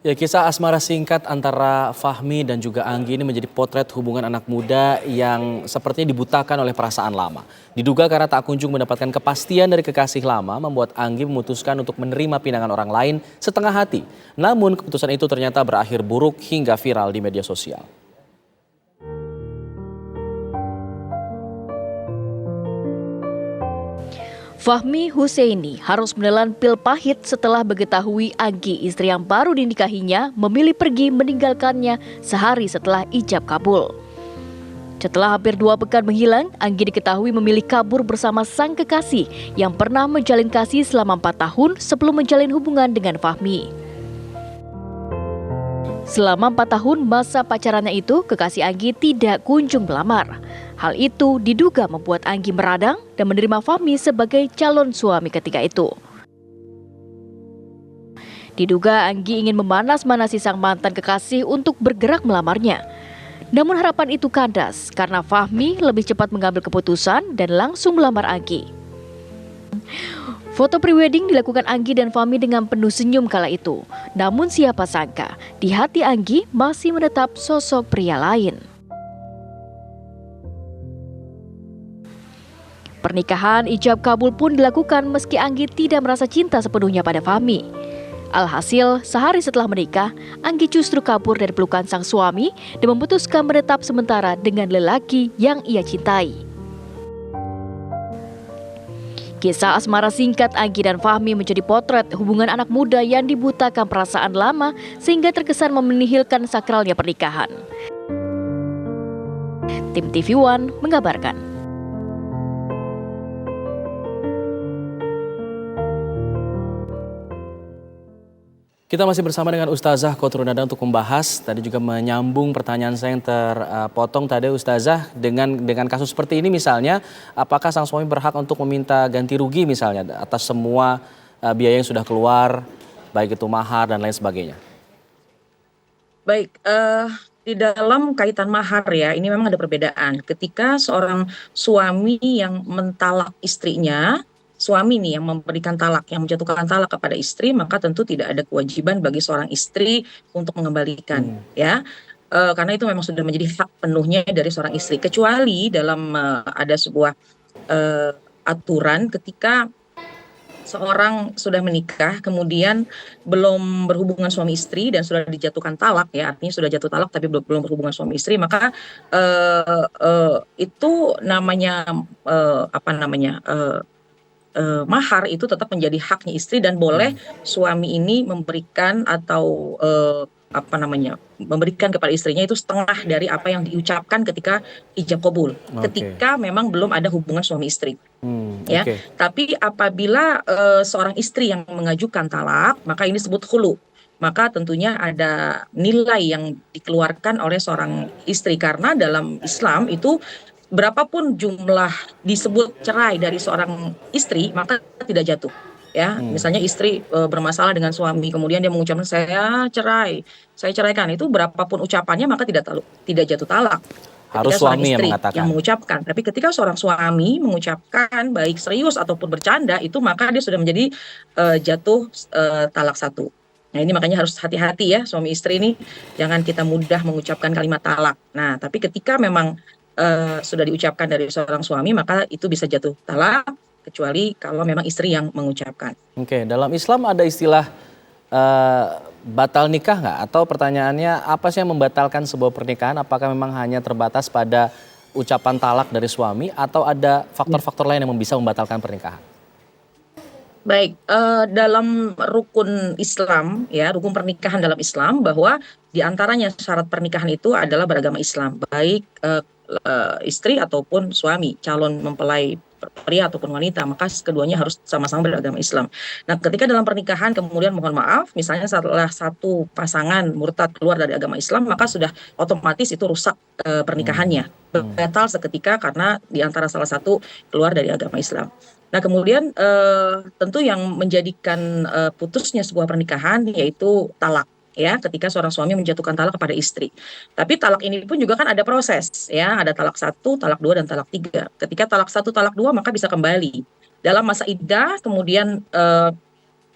Ya, kisah asmara singkat antara Fahmi dan juga Anggi ini menjadi potret hubungan anak muda yang sepertinya dibutakan oleh perasaan lama. Diduga karena tak kunjung mendapatkan kepastian dari kekasih lama, membuat Anggi memutuskan untuk menerima pinangan orang lain setengah hati. Namun keputusan itu ternyata berakhir buruk hingga viral di media sosial. Fahmi Huseini harus menelan pil pahit setelah mengetahui Anggi, istri yang baru dinikahinya, memilih pergi meninggalkannya sehari setelah ijab kabul. Setelah hampir 2 pekan menghilang, Anggi diketahui memilih kabur bersama sang kekasih yang pernah menjalin kasih selama 4 tahun sebelum menjalin hubungan dengan Fahmi. Selama 4 tahun masa pacarannya itu, kekasih Anggi tidak kunjung melamar. Hal itu diduga membuat Anggi meradang dan menerima Fahmi sebagai calon suami ketika itu. Diduga Anggi ingin memanas-manasi sang mantan kekasih untuk bergerak melamarnya. Namun harapan itu kandas karena Fahmi lebih cepat mengambil keputusan dan langsung melamar Anggi. Foto prewedding dilakukan Anggi dan Fahmi dengan penuh senyum kala itu. Namun siapa sangka, di hati Anggi masih menetap sosok pria lain. Pernikahan ijab kabul pun dilakukan meski Anggi tidak merasa cinta sepenuhnya pada Fahmi. Alhasil, sehari setelah menikah, Anggi justru kabur dari pelukan sang suami dan memutuskan menetap sementara dengan lelaki yang ia cintai. Kisah asmara singkat Anggi dan Fahmi menjadi potret hubungan anak muda yang dibutakan perasaan lama sehingga terkesan menihilkan sakralnya pernikahan. Tim TV One mengabarkan. Kita masih bersama dengan Ustazah Khotrul Nada untuk membahas, tadi juga menyambung pertanyaan saya yang terpotong tadi Ustazah, dengan kasus seperti ini misalnya, apakah sang suami berhak untuk meminta ganti rugi misalnya atas semua biaya yang sudah keluar, baik itu mahar dan lain sebagainya? Baik, di dalam kaitan mahar ya, ini memang ada perbedaan. Ketika seorang suami yang mentalak istrinya, suami nih yang memberikan talak, yang menjatuhkan talak kepada istri, maka tentu tidak ada kewajiban bagi seorang istri untuk mengembalikan, ya. Karena itu memang sudah menjadi hak penuhnya dari seorang istri. Kecuali dalam ada sebuah aturan ketika seorang sudah menikah, kemudian belum berhubungan suami istri dan sudah dijatuhkan talak, ya artinya sudah jatuh talak tapi belum berhubungan suami istri, maka itu namanya mahar itu tetap menjadi haknya istri dan boleh suami ini memberikan atau memberikan kepada istrinya itu setengah dari apa yang diucapkan ketika ijab kabul, ketika memang belum ada hubungan suami istri. Ya, tapi apabila seorang istri yang mengajukan talak, maka ini disebut khulu. Maka tentunya ada nilai yang dikeluarkan oleh seorang istri, karena dalam Islam itu berapapun jumlah disebut cerai dari seorang istri maka tidak jatuh, ya. Misalnya istri bermasalah dengan suami, kemudian dia mengucapkan saya ceraikan, itu berapapun ucapannya maka tidak jatuh talak. Harus suami yang mengatakan. Yang mengucapkan. Tapi ketika seorang suami mengucapkan baik serius ataupun bercanda, itu maka dia sudah menjadi jatuh talak 1. Nah, ini makanya harus hati-hati ya, suami istri ini jangan kita mudah mengucapkan kalimat talak. Nah, tapi ketika memang sudah diucapkan dari seorang suami, maka itu bisa jatuh talak, kecuali kalau memang istri yang mengucapkan. Oke, dalam Islam ada istilah batal nikah nggak? Atau pertanyaannya, apa sih yang membatalkan sebuah pernikahan? Apakah memang hanya terbatas pada ucapan talak dari suami atau ada faktor-faktor lain yang bisa membatalkan pernikahan? Baik, dalam rukun Islam, ya, rukun pernikahan dalam Islam, bahwa diantaranya syarat pernikahan itu adalah beragama Islam, baik istri ataupun suami, calon mempelai pria ataupun wanita, maka keduanya harus sama-sama beragama Islam. Nah, ketika dalam pernikahan kemudian mohon maaf, misalnya setelah satu pasangan murtad keluar dari agama Islam, maka sudah otomatis itu rusak pernikahannya, batal seketika karena diantara salah satu keluar dari agama Islam. Nah, kemudian tentu yang menjadikan putusnya sebuah pernikahan yaitu talak, ya, ketika seorang suami menjatuhkan talak kepada istri. Tapi talak ini pun juga kan ada proses, ya, ada talak 1, talak 2 dan talak 3. Ketika talak 1, talak 2 maka bisa kembali dalam masa iddah, kemudian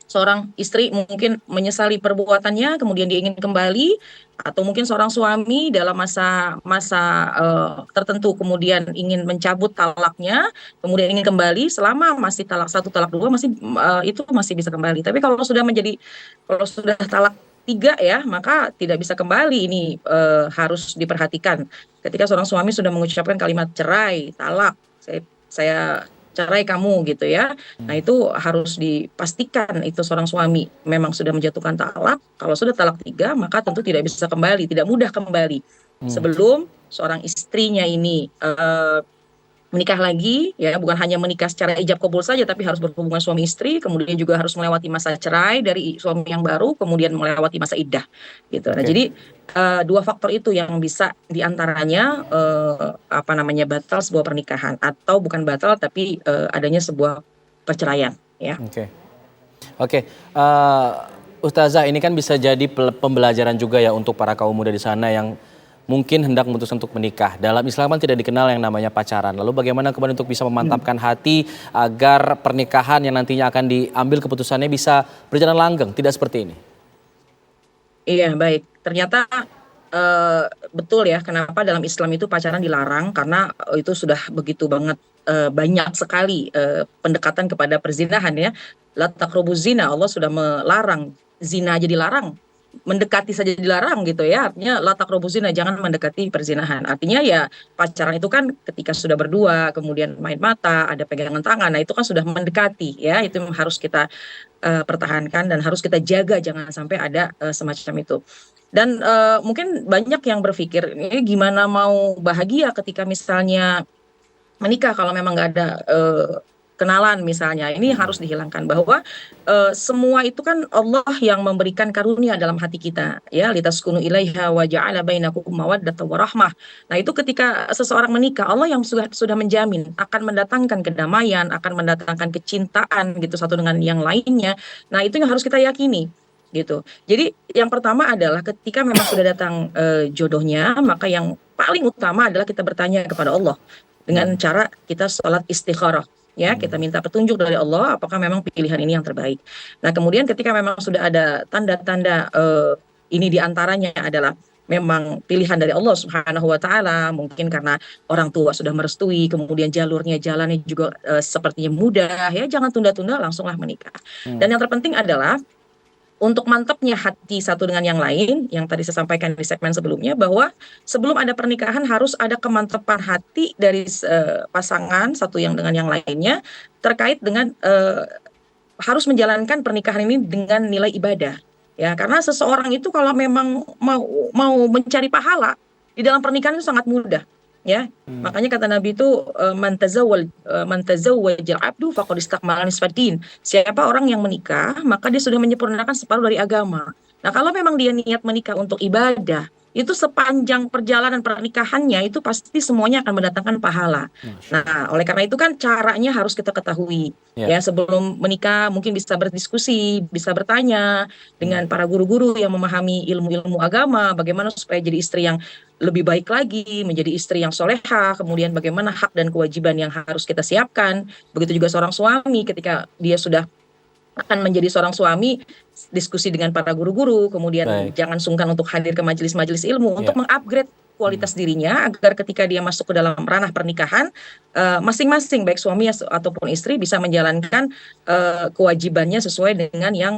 seorang istri mungkin menyesali perbuatannya, kemudian dia ingin kembali, atau mungkin seorang suami dalam masa tertentu kemudian ingin mencabut talaknya, kemudian ingin kembali, selama masih talak satu, talak dua masih itu masih bisa kembali. Tapi kalau sudah talak tiga ya, maka tidak bisa kembali. Ini harus diperhatikan. Ketika seorang suami sudah mengucapkan kalimat cerai, talak, saya cerai kamu gitu ya. Nah, itu harus dipastikan itu seorang suami memang sudah menjatuhkan talak. Kalau sudah talak tiga, maka tentu tidak bisa kembali, tidak mudah kembali. Sebelum seorang istrinya ini menikah lagi, ya bukan hanya menikah secara ijab kabul saja, tapi harus berhubungan suami istri, kemudian juga harus melewati masa cerai dari suami yang baru, kemudian melewati masa iddah, gitu. Nah, Oke. jadi dua faktor itu yang bisa diantaranya apa namanya batal sebuah pernikahan, atau bukan batal tapi adanya sebuah perceraian, ya. Oke. Oke, Ustazah, ini kan bisa jadi pembelajaran juga ya untuk para kaum muda di sana yang mungkin hendak memutuskan untuk menikah. Dalam Islam kan tidak dikenal yang namanya pacaran. Lalu bagaimana kemudian untuk bisa memantapkan hati agar pernikahan yang nantinya akan diambil keputusannya bisa berjalan langgeng, tidak seperti ini? Iya, baik. Ternyata betul ya, kenapa dalam Islam itu pacaran dilarang, karena itu sudah begitu banget banyak sekali pendekatan kepada perzinahan ya. La taqrabuz zina, Allah sudah melarang, zina aja dilarang. Mendekati saja dilarang gitu ya. Artinya la taqrabuz zina, jangan mendekati perzinahan. Artinya ya pacaran itu kan ketika sudah berdua, kemudian main mata, ada pegangan tangan. Nah, itu kan sudah mendekati ya. Itu yang harus kita pertahankan dan harus kita jaga, jangan sampai ada semacam itu. Dan mungkin banyak yang berpikir, ini gimana mau bahagia ketika misalnya menikah kalau memang nggak ada kenalan misalnya. Ini harus dihilangkan bahwa semua itu kan Allah yang memberikan karunia dalam hati kita, ya, litaskunu ilaiha wa ja'ala bainakum mawaddatan wa rahmah. Nah, itu ketika seseorang menikah, Allah yang sudah menjamin akan mendatangkan kedamaian, akan mendatangkan kecintaan gitu satu dengan yang lainnya. Nah, itu yang harus kita yakini gitu. Jadi yang pertama adalah ketika memang sudah datang jodohnya, maka yang paling utama adalah kita bertanya kepada Allah dengan cara kita sholat istikharah, ya, kita minta petunjuk dari Allah apakah memang pilihan ini yang terbaik. Nah, kemudian ketika memang sudah ada tanda-tanda ini diantaranya adalah memang pilihan dari Allah Subhanahu wa Ta'ala, mungkin karena orang tua sudah merestui, kemudian jalannya juga sepertinya mudah, ya, jangan tunda-tunda, langsunglah menikah. Dan yang terpenting adalah untuk mantapnya hati satu dengan yang lain, yang tadi saya sampaikan di segmen sebelumnya, bahwa sebelum ada pernikahan harus ada kemantapan hati dari pasangan satu yang dengan yang lainnya terkait dengan harus menjalankan pernikahan ini dengan nilai ibadah, ya, karena seseorang itu kalau memang mau mencari pahala di dalam pernikahan itu sangat mudah, ya. Makanya kata Nabi itu man tazawwaja abdu faqad istakmala nisfaddin. Siapa orang yang menikah, maka dia sudah menyempurnakan separuh dari agama. Nah, kalau memang dia niat menikah untuk ibadah, itu sepanjang perjalanan pernikahannya itu pasti semuanya akan mendatangkan pahala. Nah, oleh karena itu kan caranya harus kita ketahui. Ya. Ya, sebelum menikah mungkin bisa berdiskusi, bisa bertanya dengan para guru-guru yang memahami ilmu-ilmu agama, bagaimana supaya jadi istri yang lebih baik lagi, menjadi istri yang soleha, kemudian bagaimana hak dan kewajiban yang harus kita siapkan. Begitu juga seorang suami ketika dia sudah akan menjadi seorang suami, diskusi dengan para guru-guru, kemudian Baik. jangan sungkan untuk hadir ke majelis-majelis ilmu untuk mengupgrade kualitas dirinya agar ketika dia masuk ke dalam ranah pernikahan, masing-masing baik suami ataupun istri bisa menjalankan kewajibannya sesuai dengan yang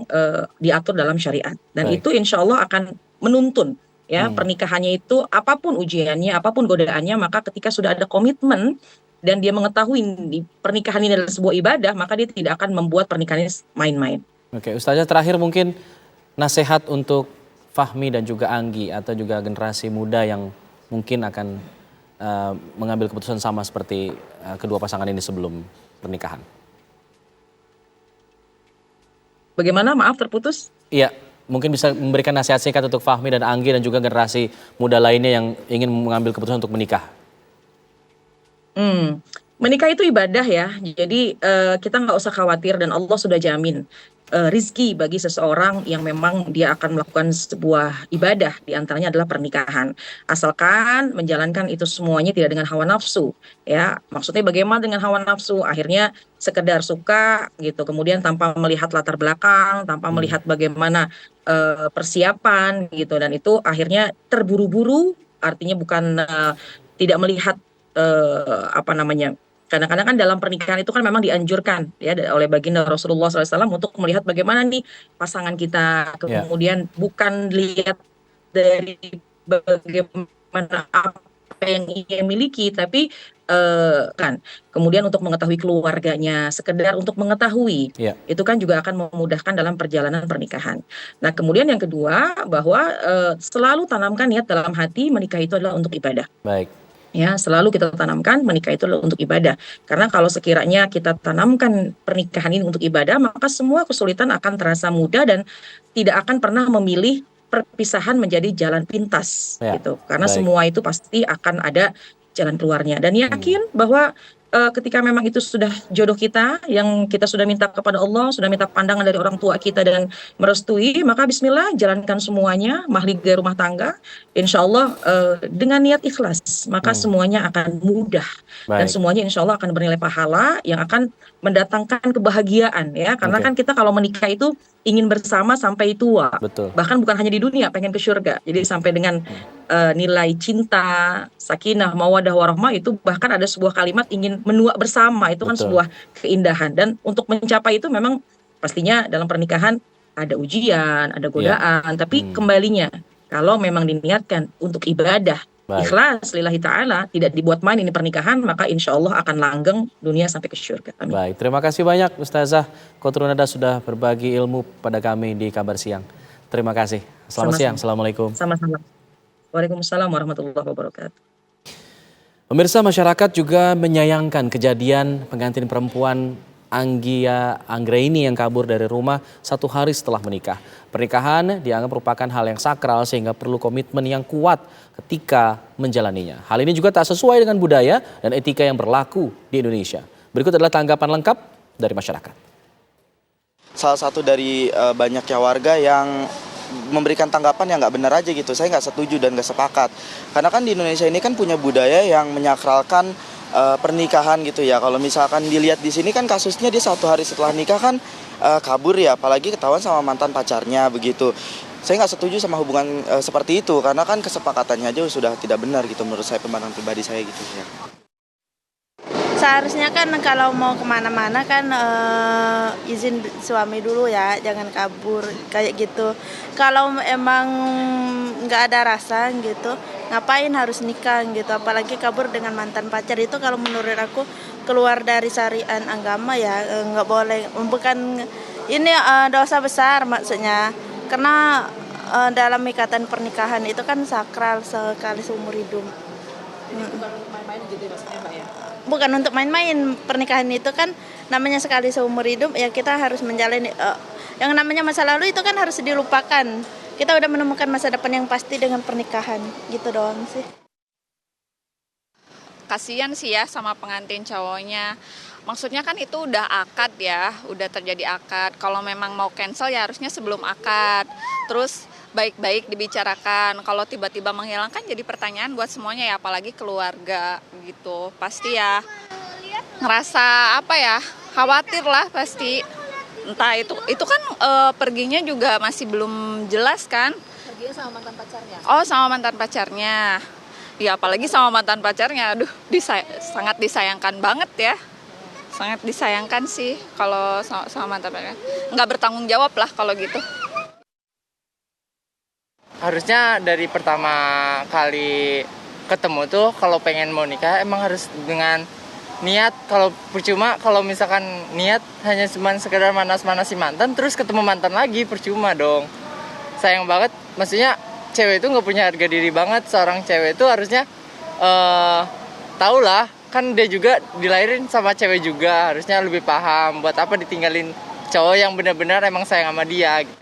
diatur dalam syariat. Dan Baik. itu insya Allah akan menuntun, ya, pernikahannya itu apapun ujiannya, apapun godaannya, maka ketika sudah ada komitmen dan dia mengetahui di pernikahan ini adalah sebuah ibadah, maka dia tidak akan membuat pernikahan ini main-main. Oke, Ustazah, terakhir mungkin nasihat untuk Fahmi dan juga Anggi atau juga generasi muda yang mungkin akan mengambil keputusan sama seperti kedua pasangan ini sebelum pernikahan. Bagaimana? Maaf, terputus. Iya, mungkin bisa memberikan nasihat singkat untuk Fahmi dan Anggi dan juga generasi muda lainnya yang ingin mengambil keputusan untuk menikah. Menikah itu ibadah ya, jadi kita nggak usah khawatir dan Allah sudah jamin. rizki bagi seseorang yang memang dia akan melakukan sebuah ibadah, di antaranya adalah pernikahan. Asalkan menjalankan itu semuanya tidak dengan hawa nafsu, ya. Maksudnya bagaimana dengan hawa nafsu? Akhirnya sekedar suka gitu, kemudian tanpa melihat latar belakang, tanpa melihat bagaimana persiapan gitu, dan itu akhirnya terburu-buru, artinya bukan tidak melihat apa namanya. Kadang-kadang kan dalam pernikahan itu kan memang dianjurkan ya oleh baginda Rasulullah SAW untuk melihat bagaimana nih pasangan kita, Ya, kemudian bukan lihat dari bagaimana apa yang ia miliki, tapi kan kemudian untuk mengetahui keluarganya, sekedar untuk mengetahui ya, itu kan juga akan memudahkan dalam perjalanan pernikahan. Nah, kemudian yang kedua bahwa selalu tanamkan niat dalam hati menikah itu adalah untuk ibadah. baik. Ya, selalu kita tanamkan menikah itu untuk ibadah. Karena kalau sekiranya kita tanamkan pernikahan ini untuk ibadah, maka semua kesulitan akan terasa mudah dan tidak akan pernah memilih perpisahan menjadi jalan pintas Ya, gitu. Karena baik. semua itu pasti akan ada jalan keluarnya. Dan Hmm, yakin bahwa ketika memang itu sudah jodoh kita, yang kita sudah minta kepada Allah, sudah minta pandangan dari orang tua kita dan merestui, maka bismillah jalankan semuanya, mahligai rumah tangga. Insya Allah dengan niat ikhlas, maka hmm, semuanya akan mudah dan baik. semuanya insya Allah akan bernilai pahala yang akan mendatangkan kebahagiaan ya. Karena Oke, kan kita kalau menikah itu ingin bersama sampai tua, betul. bahkan bukan hanya di dunia, pengen ke surga. Jadi sampai dengan Hmm, nilai cinta, sakinah, mawadah, warahmah itu bahkan ada sebuah kalimat ingin menua bersama, itu kan betul. sebuah keindahan. Dan untuk mencapai itu memang pastinya dalam pernikahan ada ujian, ada Iya. godaan, tapi Hmm, kembalinya kalau memang diniatkan untuk ibadah, baik. ikhlas lillahi ta'ala, tidak dibuat main ini pernikahan, maka insya Allah akan langgeng dunia sampai ke surga. Amin. Baik, terima kasih banyak Ustazah Kotrunada sudah berbagi ilmu pada kami di Kabar Siang. Terima kasih. Selamat siang. Sama-sama. Assalamualaikum. Sama-sama. Waalaikumsalam warahmatullahi wabarakatuh. Pemirsa, masyarakat juga menyayangkan kejadian pengantin perempuan Anggia Anggraini yang kabur dari rumah 1 hari setelah menikah. Pernikahan dianggap merupakan hal yang sakral sehingga perlu komitmen yang kuat ketika menjalaninya. Hal ini juga tak sesuai dengan budaya dan etika yang berlaku di Indonesia. Berikut adalah tanggapan lengkap dari masyarakat. Salah satu dari banyaknya warga yang memberikan tanggapan yang nggak benar aja gitu. Saya nggak setuju dan nggak sepakat. Karena kan di Indonesia ini kan punya budaya yang menyakralkan pernikahan gitu ya. Kalau misalkan dilihat di sini kan kasusnya dia 1 hari setelah nikah kan kabur ya, apalagi ketahuan sama mantan pacarnya begitu. Saya nggak setuju sama hubungan seperti itu karena kan kesepakatannya aja sudah tidak benar gitu menurut saya, pandangan pribadi saya gitu ya. Seharusnya kan kalau mau kemana-mana kan izin suami dulu ya, jangan kabur kayak gitu. Kalau emang nggak ada rasa gitu, ngapain harus nikah gitu, apalagi kabur dengan mantan pacar itu kalau menurut aku keluar dari syariat agama ya, nggak boleh, bukan ini dosa besar maksudnya, karena dalam ikatan pernikahan itu kan sakral sekali seumur hidup. Bukan untuk main-main, pernikahan itu kan namanya sekali seumur hidup ya, kita harus menjalani yang namanya masa lalu itu kan harus dilupakan. Kita udah menemukan masa depan yang pasti dengan pernikahan, gitu doang sih. Kasian sih ya sama pengantin cowoknya. Maksudnya kan itu udah akad ya, udah terjadi akad. Kalau memang mau cancel ya harusnya sebelum akad. Terus baik-baik dibicarakan. Kalau tiba-tiba menghilang kan jadi pertanyaan buat semuanya ya, apalagi keluarga gitu. Pasti ya ngerasa apa ya, khawatir lah pasti. Entah itu kan perginya juga masih belum jelas kan. Perginya sama mantan pacarnya? Oh, sama mantan pacarnya. Ya apalagi sama mantan pacarnya, aduh sangat disayangkan banget ya. Sangat disayangkan sih kalau sama mantan pacarnya. Nggak bertanggung jawab lah kalau gitu. Harusnya dari pertama kali ketemu tuh kalau pengen mau nikah emang harus dengan niat. Kalau percuma kalau misalkan niat hanya cuma sekedar manas-manasi mantan terus ketemu mantan lagi, percuma dong. Sayang banget, maksudnya cewek itu nggak punya harga diri banget. Seorang cewek itu harusnya tau lah, kan dia juga dilahirin sama cewek juga, harusnya lebih paham buat apa ditinggalin cowok yang benar-benar emang sayang sama dia gitu.